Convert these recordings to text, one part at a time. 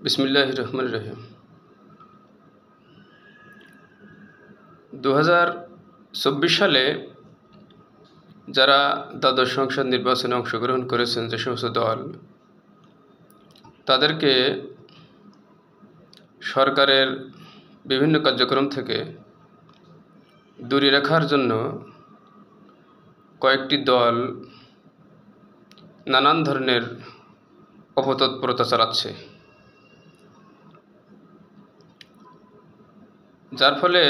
বিসমিল্লাহির রহমানির রহিম। 2024 সালে যারা দ্বাদশ সংসদ নির্বাচনে অংশগ্রহণ করেছেন যে সমস্ত দল, তাদেরকে সরকারের বিভিন্ন কার্যক্রম থেকে দূরে রাখার জন্য কয়েকটি দল নানান ধরনের অপতৎপরতা চালাচ্ছে, যার ফলে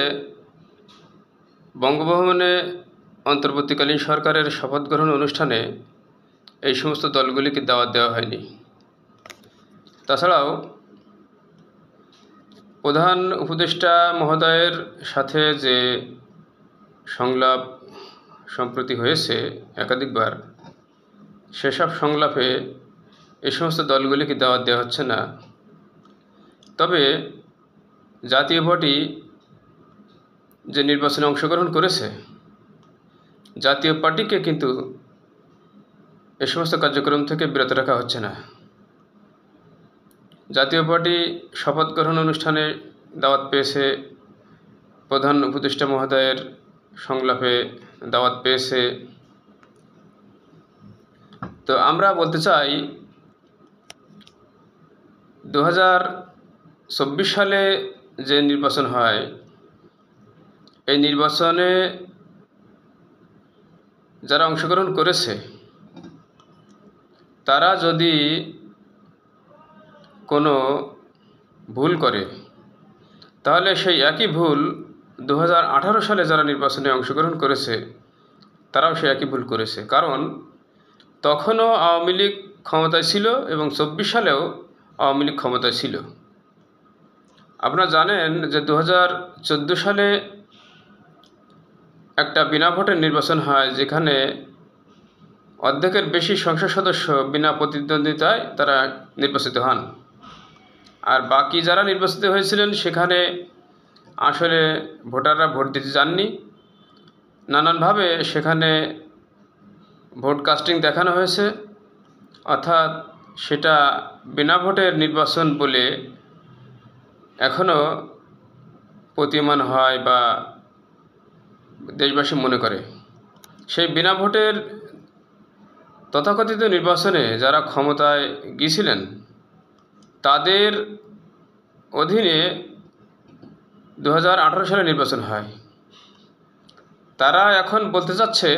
বঙ্গভবনে অন্তর্বর্তীকালীন সরকারের শপথ গ্রহণ অনুষ্ঠানে এই সমস্ত দলগুলিকে দাওয়াত দেওয়া হয়নি। তাছাড়াও প্রধান উপদেষ্টা মহোদয়ের সাথে যে সংলাপ সম্প্রতি হয়েছে একাধিকবার, সেসব সংলাপে এই সমস্ত দলগুলিকে দাওয়াত দেওয়া হচ্ছে না। তবে জাতীয় পার্টি যে নির্বাচনে অংশগ্রহণ করেছে, জাতীয় পার্টিকে কিন্তু এ সমস্ত কার্যক্রম থেকে বিরত রাখা হচ্ছে না। জাতীয় পার্টি শপথ গ্রহণ অনুষ্ঠানে দাওয়াত পেয়েছে, প্রধান উপদেষ্টা মহোদয়ের সংলাপে দাওয়াত পেয়েছে। তো আমরা বলতে চাই, 2024 সালে যে নির্বাচন হয়, এই নির্বাচনে যারা অংশগ্রহণ করেছে তারা যদি কোনো ভুল করে, তাহলে সেই একই ভুল 2018 সালে যারা নির্বাচনে অংশগ্রহণ করেছে তারাও সেই একই ভুল করেছে। কারণ তখনও আওয়ামী লীগ ক্ষমতায় ছিল এবং 24 সালেও আওয়ামী লীগ ক্ষমতায় ছিল। আপনারা জানেন যে 2014 সালে একটা বিনা ভোটের নির্বাচন হয়, যেখানে অর্ধেকের বেশি সংসদ সদস্য বিনা প্রতিদ্বন্দ্বিতায় তারা নির্বাচিত হন। আর বাকি যারা নির্বাচিত হয়েছিলেন সেখানে আসলে ভোটাররা ভোট দিতে যাননি, নানানভাবে সেখানে ভোট কাস্টিং দেখানো হয়েছে, অর্থাৎ সেটা বিনা ভোটের নির্বাচন বলে এখনও প্রতীয়মান হয় বা দেশবাসী মনে করে। সেই বিনা ভোটের তথাকথিত নির্বাচনে যারা ক্ষমতায় গিয়েছিলেন তাদের অধীনে 2018 সালে নির্বাচন হয়। তারা এখন বলতে চাচ্ছে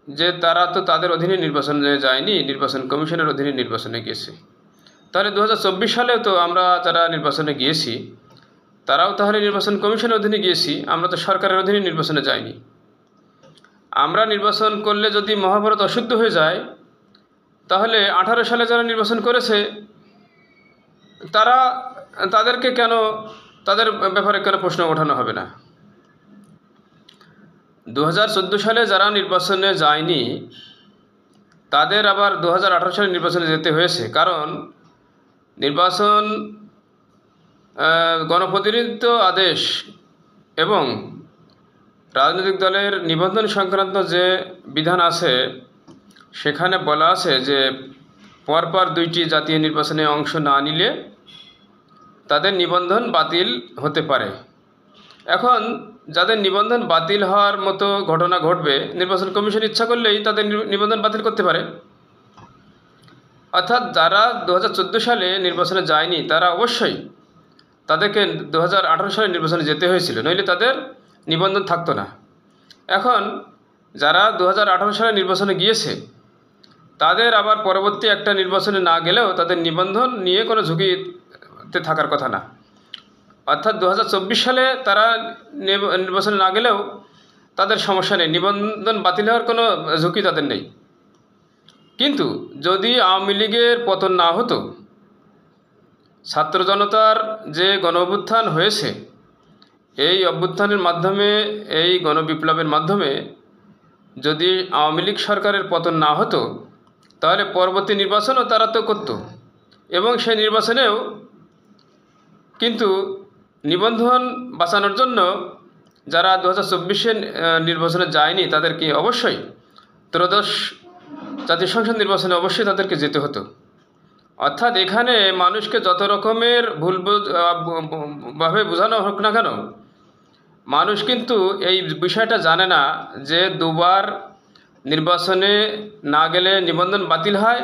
যে তারা তো তাদের অধীনে নির্বাচনে যায়নি, নির্বাচন কমিশনের অধীনে নির্বাচনে গিয়েছে। তাহলে 2024 সালেও তো আমরা যারা নির্বাচনে গিয়েছি তারাও তাহলে নির্বাচন কমিশনের অধীনে গিয়েছি, আমরা তো সরকারের অধীনে নির্বাচনে যাইনি। আমরা নির্বাচন করলে যদি মহাভারত অশুদ্ধ হয়ে যায়, তাহলে 18 সালে যারা নির্বাচন করেছে তাদেরকে কেন, তাদের ব্যাপারে কেন প্রশ্ন ওঠানো হবে না? 2014 সালে যারা নির্বাচনে যায়নি তাদের আবার 2018 সালে নির্বাচনে যেতে হয়েছে, কারণ নির্বাচন গণপ্রতিনিধিত্ব আদেশ এবং রাজনৈতিক দলের নিবন্ধন সংক্রান্ত যে বিধান আছে সেখানে বলা আছে যে পরপর 2টি জাতীয় নির্বাচনে অংশ না নিলে তাদের নিবন্ধন বাতিল হতে পারে। এখন যাদের নিবন্ধন বাতিল হওয়ার মতো ঘটনা ঘটবে, নির্বাচন কমিশন ইচ্ছা করলেই তাদের নিবন্ধন বাতিল করতে পারে। অর্থাৎ যারা 2014 সালে নির্বাচনে যায়নি তারা অবশ্যই, তাদেরকে 2018 সালে নির্বাচনে যেতে হয়েছিল, নইলে তাদের নিবন্ধন থাকতো না। এখন যারা 2018 সালে নির্বাচনে গিয়েছে তাদের আবার পরবর্তী একটা নির্বাচনে না গেলেও তাদের নিবন্ধন নিয়ে কোনো ঝুঁকিতে থাকার কথা না। অর্থাৎ 2024 সালে তারা নির্বাচনে না গেলেও তাদের সমস্যা নেই, নিবন্ধন বাতিল হওয়ার কোনো ঝুঁকি তাদের নেই। কিন্তু যদি আওয়ামী লীগের পতন না হতো, ছাত্র জনতার যে গণ অভ্যুত্থান হয়েছে, এই অভ্যুত্থানের মাধ্যমে, এই গণবিপ্লবের মাধ্যমে যদি আওয়ামী লীগ সরকারের পতন না হতো, তাহলে পরবর্তী নির্বাচনও তারা তো করত এবং সেই নির্বাচনেও কিন্তু নিবন্ধন বাঁচানোর জন্য যারা 2024 নির্বাচনে যায়নি তাদেরকে অবশ্যই ত্রয়োদশ জাতীয় সংসদ নির্বাচনে অবশ্যই তাদেরকে যেতে হতো। অর্থাৎ এখানে মানুষকে যত রকমের ভাবে বোঝানো হোক না কেন, মানুষ কিন্তু এই বিষয়টা জানে না যে দুবার নির্বাচনে না গেলে নিবন্ধন বাতিল হয়,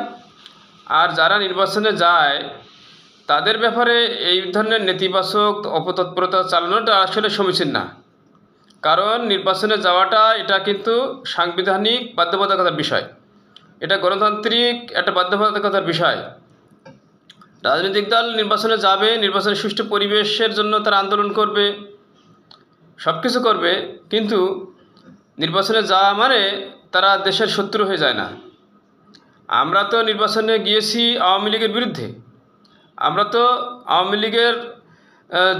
আর যারা নির্বাচনে যায় তাদের ব্যাপারে এই ধরনের নেতিবাচক অপতৎপরতা চালানোটা আসলে সমীচীন না। কারণ নির্বাচনে যাওয়াটা এটা কিন্তু সাংবিধানিক বাধ্যবাধকতার বিষয়, এটা গণতান্ত্রিক একটা বাধ্যবাধকতার বিষয়। রাজনৈতিক দল নির্বাচনে যাবে, নির্বাচনের সুষ্ঠু পরিবেশের জন্য তারা আন্দোলন করবে, সব কিছু করবে, কিন্তু নির্বাচনে যাওয়া মানে তারা দেশের শত্রু হয়ে যায় না। আমরা তো নির্বাচনে গিয়েছি আওয়ামী লীগের বিরুদ্ধে, আমরা তো আওয়ামী লীগের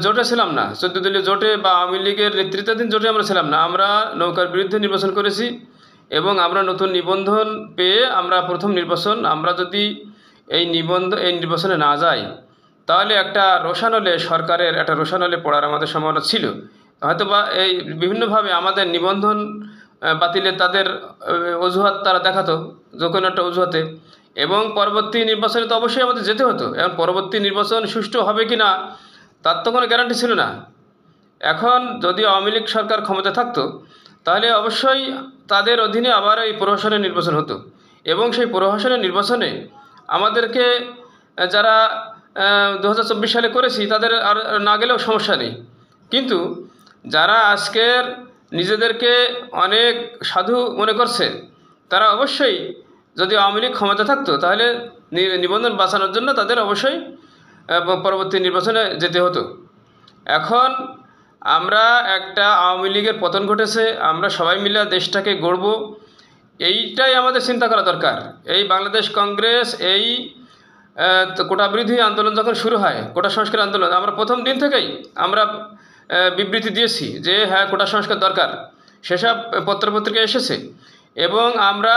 জোটে ছিলাম না, 14 দলীয় জোটে বা আওয়ামী লীগের নেতৃত্বাধীন জোটে আমরা ছিলাম না, আমরা নৌকার বিরুদ্ধে নির্বাচন করেছি এবং আমরা নতুন নিবন্ধন পেয়ে আমরা প্রথম নির্বাচন, আমরা যদি এই নির্বাচনে না যাই তাহলে একটা রোষানলে সরকারের একটা রোষানলে পড়ার আমাদের সম্ভাবনা ছিল। হয়তোবা এই বিভিন্নভাবে আমাদের নিবন্ধন বাতিলে তাদের অজুহাত তারা দেখাতো, যে কোনো একটা অজুহাতে, এবং পরবর্তী নির্বাচনে তো অবশ্যই আমাদের যেতে হতো। এবং পরবর্তী নির্বাচন সুষ্ঠু হবে কি না তার তো কোনো গ্যারান্টি ছিল না। এখন যদি আওয়ামী লীগ সরকার ক্ষমতা থাকতো তাহলে অবশ্যই তাদের অধীনে আবার এই প্রহসনের নির্বাচন হতো, এবং সেই প্রহসনের নির্বাচনে আমাদেরকে যারা 2024 সালে করেছি তাদের আর না গেলেও সমস্যা নেই। কিন্তু যারা আজকের নিজেদেরকে অনেক সাধু মনে করছে তারা অবশ্যই, যদি আওয়ামী লীগ ক্ষমতা থাকতো তাহলে নিবন্ধন বাঁচানোর জন্য তাদের অবশ্যই পরবর্তী নির্বাচনে যেতে হতো। এখন আমরা একটা আওয়ামী লীগের পতন ঘটেছে, আমরা সবাই মিলে দেশটাকে গড়ব, এইটাই আমাদের চিন্তা করা দরকার। এই বাংলাদেশ কংগ্রেস এই কোটা বিরোধী আন্দোলন যখন শুরু হয়, কোটা সংস্কার আন্দোলন, আমরা প্রথম দিন থেকেই আমরা বিবৃতি দিয়েছি যে হ্যাঁ কোটা সংস্কার দরকার, সেসব পত্রপত্রিকা এসেছে। এবং আমরা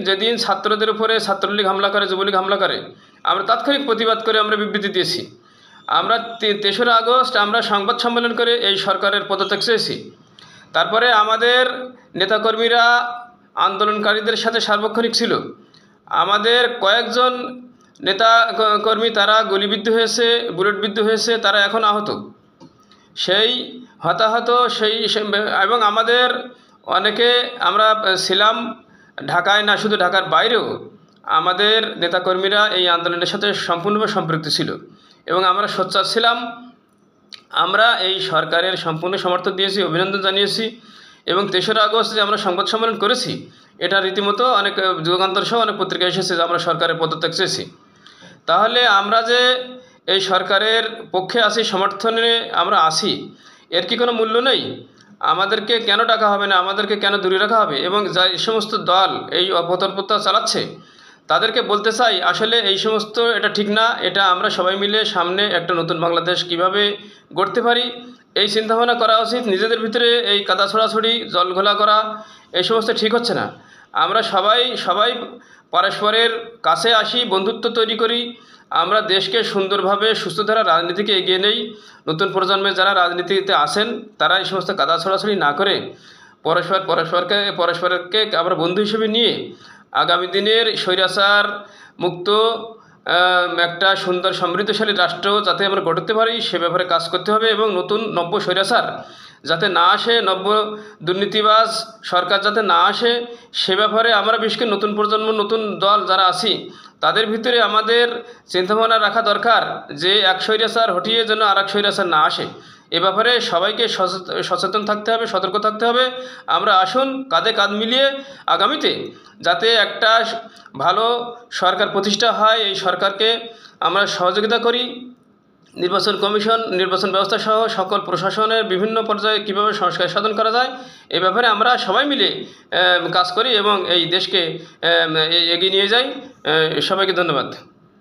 যেদিন ছাত্রদের উপরে ছাত্রলীগ হামলা করে, যুবলীগ হামলা করে, আমরা তাৎক্ষণিক প্রতিবাদ করে আমরা বিবৃতি দিয়েছি। আমরা 3রা আগস্ট আমরা সংবাদ সম্মেলন করে এই সরকারের পদত্যাগ চেয়েছি। তারপরে আমাদের নেতাকর্মীরা আন্দোলনকারীদের সাথে সার্বক্ষণিক ছিল, আমাদের কয়েকজন নেতা কর্মী তারা গুলিবিদ্ধ হয়েছে, বুলেটবিদ্ধ হয়েছে, তারা এখন আহত, সেই হতাহত এবং আমাদের অনেকে আমরা ছিলাম ঢাকায় না, শুধু ঢাকার বাইরেও আমাদের নেতাকর্মীরা এই আন্দোলনের সাথে সম্পূর্ণভাবে সম্পৃক্ত ছিল এবং আমরা সোচ্চার ছিলাম। আমরা এই সরকারের সম্পূর্ণ সমর্থন দিয়েছি, অভিনন্দন জানিয়েছি, এবং 3রা আগস্ট যে আমরা সংবাদ সম্মেলন করেছি এটা রীতিমতো অনেক যুগান্তর সহ অনেক পত্রিকা এসেছে যে আমরা সরকারের পদত্যাগ চেয়েছি। তাহলে আমরা যে এই সরকারের পক্ষে আছি, সমর্থনে আমরা আছি, এর কি কোনো মূল্য নেই? আমাদেরকে কেন ডাকা হবে না, আমাদেরকে কেন দূরে রাখা হবে? এবং এই সমস্ত দল এই অপতৎপরতা চালাচ্ছে তাদেরকে বলতে চাই, আসলে এই সমস্ত এটা ঠিক না। এটা আমরা সবাই মিলে সামনে একটা নতুন বাংলাদেশ কিভাবে গড়তে পারি এই চিন্তাভাবনা করা উচিত। নিজেদের ভিতরে এই কাদা ছড়াছড়ি, জল ঘোলা করা, এই সমস্ত ঠিক হচ্ছে না। আমরা সবাই পরস্পরের কাছে আসি, বন্ধুত্ব তৈরি করি, আমরা দেশকে সুন্দরভাবে সুস্থধারা রাজনীতিকে এগিয়ে নেই। নতুন প্রজন্মে যারা রাজনীতিতে আসেন তারা এই সমস্ত কাদা ছড়াছড়ি না করে পরস্পরকে আমরা বন্ধু হিসেবে নিয়ে আগামী দিনের স্বৈরাচার মুক্ত একটা সুন্দর সমৃদ্ধশালী রাষ্ট্র যাতে আমরা গড়তে পারি সে ব্যাপারে কাজ করতে হবে, এবং নব্য স্বৈরাচার যাতে না আসে, নব্য দুর্নীতিবাজ সরকার যাতে না আসে সে ব্যাপারে আমরা বিশেষ করে নতুন প্রজন্ম, নতুন দল যারা আছি তাদের ভিতরে আমাদের চিন্তাভাবনা রাখা দরকার যে এক স্বৈরাচার হটিয়ে যেন আর এক স্বৈরাচার না আসে। এ ব্যাপারে সবাইকে সচেতন থাকতে হবে, সতর্ক থাকতে হবে। আমরা আসুন কাঁধে কাঁধ মিলিয়ে আগামীতে যাতে একটা ভালো সরকার প্রতিষ্ঠা হয়, এই সরকারকে আমরা সহযোগিতা করি। নির্বাচন কমিশন, নির্বাচন ব্যবস্থা সহ সকল প্রশাসনের বিভিন্ন পর্যায়ে কীভাবে সংস্কার সাধন করা যায় এ ব্যাপারে আমরা সবাই মিলে কাজ করি এবং এই দেশকে এগিয়ে নিয়ে যাই। সবাইকে ধন্যবাদ।